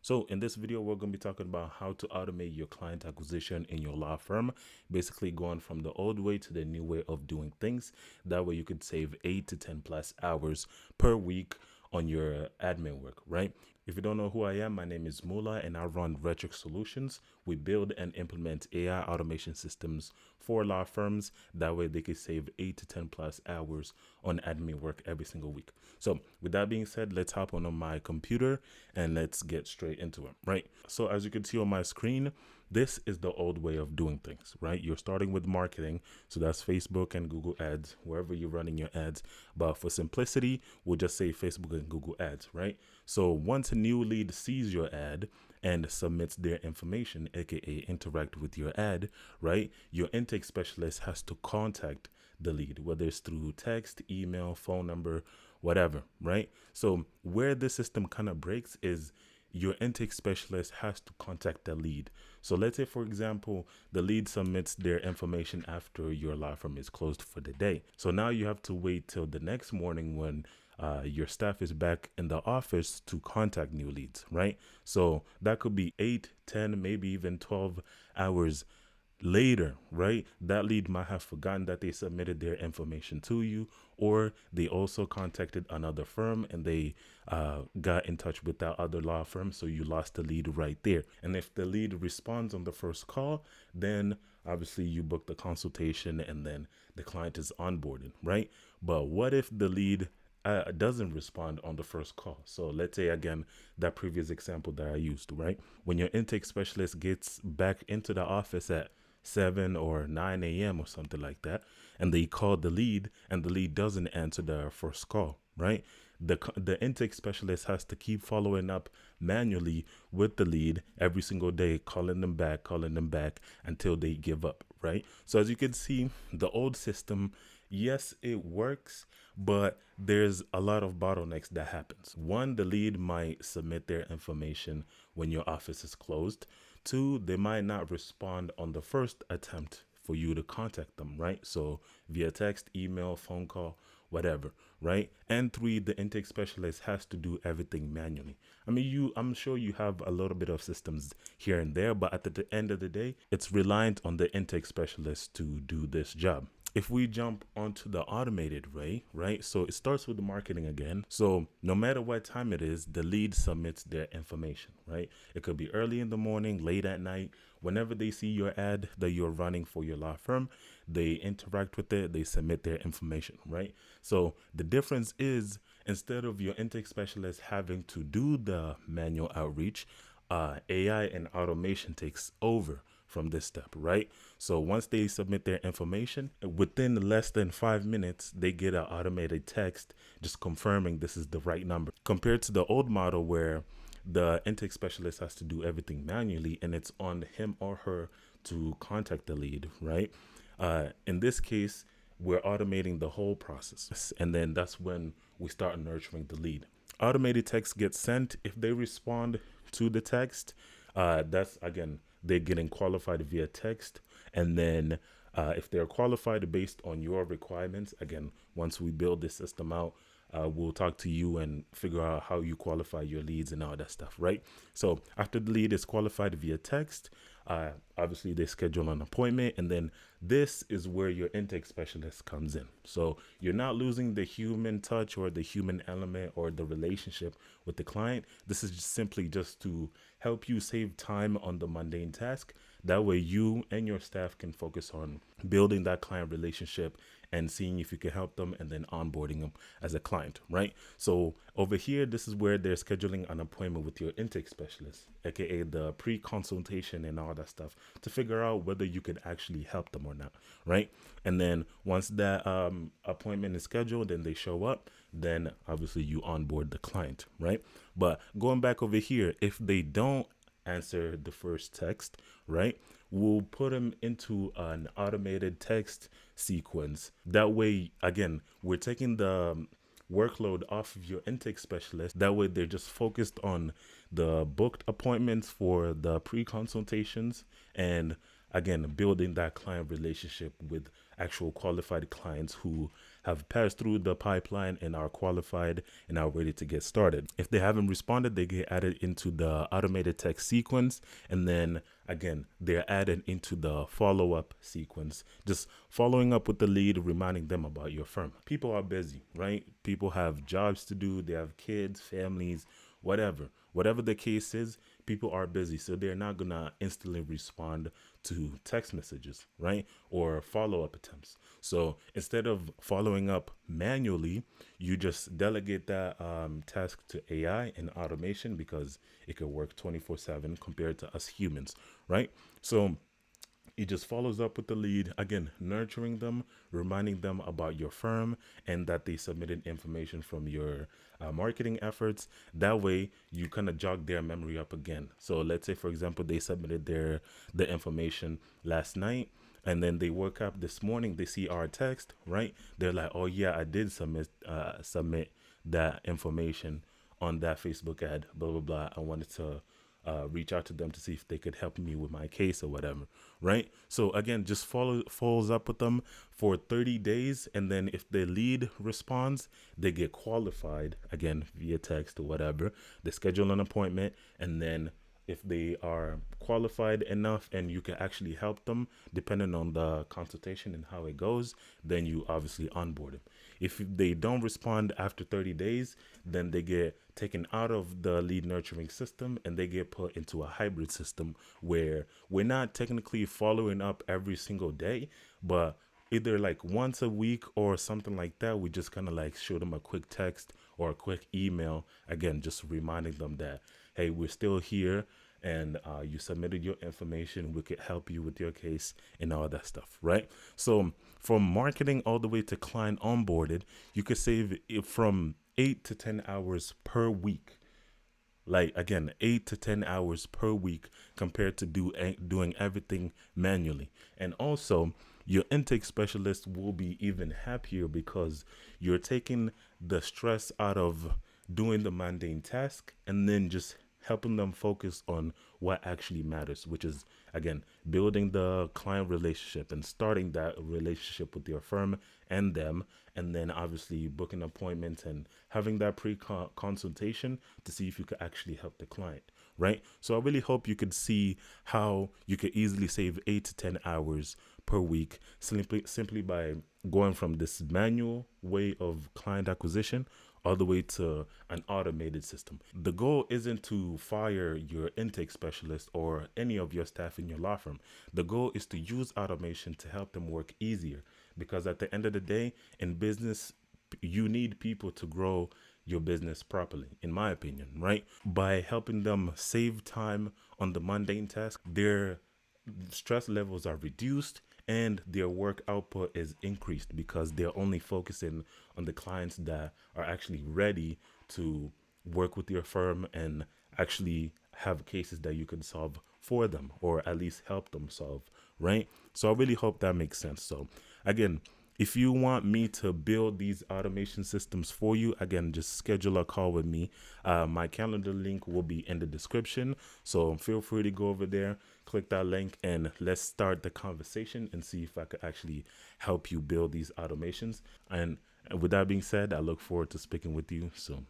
So in this video, we're going to be talking about how to automate your client acquisition in your law firm, basically going from the old way to the new way of doing things. That way you could save 8 to 10 plus hours per week on your admin work, right? If you don't know who I am, my name is Mula and I run Retric Solutions. We build and implement AI automation systems for law firms. That way they can save 8 to 10 plus hours on admin work every single week. So with that being said, let's hop on my computer and let's get straight into it, right? So as you can see on my screen, this is the old way of doing things, right? You're starting with marketing. So that's Facebook and Google ads, wherever you're running your ads. But for simplicity, we'll just say Facebook and Google ads, right? So once a new lead sees your ad and submits their information, aka interact with your ad, right? Your intake specialist has to contact the lead, whether it's through text, email, phone number, whatever, right? So where the system kind of breaks is your intake specialist has to contact the lead. So let's say, for example, the lead submits their information after your law firm is closed for the day. So now you have to wait till the next morning when your staff is back in the office to contact new leads, right? So that could be 8, 10, maybe even 12 hours later, right? That lead might have forgotten that they submitted their information to you, or they also contacted another firm and they got in touch with that other law firm, so you lost the lead right there. And if the lead responds on the first call, then obviously you book the consultation and then the client is onboarded, right? But what if the lead doesn't respond on the first call? So let's say, again, that previous example that I used, right? When your intake specialist gets back into the office at 7 or 9 a.m. or something like that, and they call the lead and the lead doesn't answer the first call, right? The intake specialist has to keep following up manually with the lead every single day, calling them back until they give up, right? So as you can see, the old system, yes, it works, but there's a lot of bottlenecks that happens. One, the lead might submit their information when your office is closed. Two, they might not respond on the first attempt for you to contact them, right? So via text, email, phone call, whatever, right? And three, the intake specialist has to do everything manually. I mean, I'm sure you have a little bit of systems here and there, but at the end of the day, it's reliant on the intake specialist to do this job. If we jump onto the automated way, right? So it starts with the marketing again. So no matter what time it is, the lead submits their information, right? It could be early in the morning, late at night, whenever they see your ad that you're running for your law firm, they interact with it, they submit their information, right? So the difference is, instead of your intake specialist having to do the manual outreach, AI and automation takes over from this step, right? So once they submit their information, within less than 5 minutes, they get an automated text just confirming this is the right number. Compared to the old model where the intake specialist has to do everything manually and it's on him or her to contact the lead, right? In this case, we're automating the whole process. And then that's when we start nurturing the lead. Automated text gets sent. If they respond to the text, that's, again, they're getting qualified via text. And then if they're qualified based on your requirements, again, once we build this system out, we'll talk to you and figure out how you qualify your leads and all that stuff, right? So after the lead is qualified via text, obviously they schedule an appointment, and then this is where your intake specialist comes in. So you're not losing the human touch or the human element or the relationship with the client. This is just simply just to help you save time on the mundane task. That way you and your staff can focus on building that client relationship and seeing if you can help them and then onboarding them as a client, right? So over here, this is where they're scheduling an appointment with your intake specialist, aka the pre-consultation and all that stuff, to figure out whether you could actually help them or not, right? And then once that appointment is scheduled and they show up, then obviously you onboard the client, right? But going back over here, if they don't answer the first text, right, we'll put them into an automated text sequence. That way, again, we're taking the workload off of your intake specialist. That way they're just focused on the booked appointments for the pre-consultations and, again, building that client relationship with actual qualified clients who have passed through the pipeline and are qualified and are ready to get started. If they haven't responded, they get added into the automated text sequence, and then again, they're added into the follow up sequence, just following up with the lead, reminding them about your firm. People are busy, right? People have jobs to do, they have kids, families, whatever the case is. People are busy, so they're not gonna instantly respond to text messages, right, or follow-up attempts. So instead of following up manually, you just delegate that task to AI and automation, because it could work 24/7 compared to us humans, right? So it just follows up with the lead, again, nurturing them, reminding them about your firm and that they submitted information from your marketing efforts. That way, you kind of jog their memory up again. So let's say, for example, they submitted the information last night, and then they woke up this morning, they see our text, right? They're like, oh yeah, I did submit that information on that Facebook ad, blah blah blah. I wanted to reach out to them to see if they could help me with my case or whatever, right? So again, just follows up with them for 30 days, and then if the lead responds, they get qualified again via text or whatever. They schedule an appointment, and then if they are qualified enough and you can actually help them depending on the consultation and how it goes, then you obviously onboard them. If they don't respond after 30 days, then they get taken out of the lead nurturing system and they get put into a hybrid system where we're not technically following up every single day, but either like once a week or something like that. We just kind of like show them a quick text or a quick email, again, just reminding them that, hey, we're still here, and you submitted your information, we could help you with your case and all that stuff, right? So from marketing all the way to client onboarded, you could save it from 8 to 10 hours per week. Like again, 8 to 10 hours per week compared to doing everything manually. And also, your intake specialist will be even happier because you're taking the stress out of doing the mundane task and then just helping them focus on what actually matters, which is again building the client relationship and starting that relationship with your firm and them, and then obviously booking appointments and having that pre-consultation to see if you could actually help the client, right? So I really hope you could see how you could easily save 8 to 10 hours per week simply by going from this manual way of client acquisition all the way to an automated system. The goal isn't to fire your intake specialist or any of your staff in your law firm. The goal is to use automation to help them work easier, because at the end of the day, in business, you need people to grow your business properly, in my opinion, right? By helping them save time on the mundane task, their stress levels are reduced and their work output is increased because they're only focusing on the clients that are actually ready to work with your firm and actually have cases that you can solve for them, or at least help them solve, right? So I really hope that makes sense. So again, if you want me to build these automation systems for you, again, just schedule a call with me. My calendar link will be in the description. So feel free to go over there, click that link, and let's start the conversation and see if I could actually help you build these automations. And with that being said, I look forward to speaking with you soon.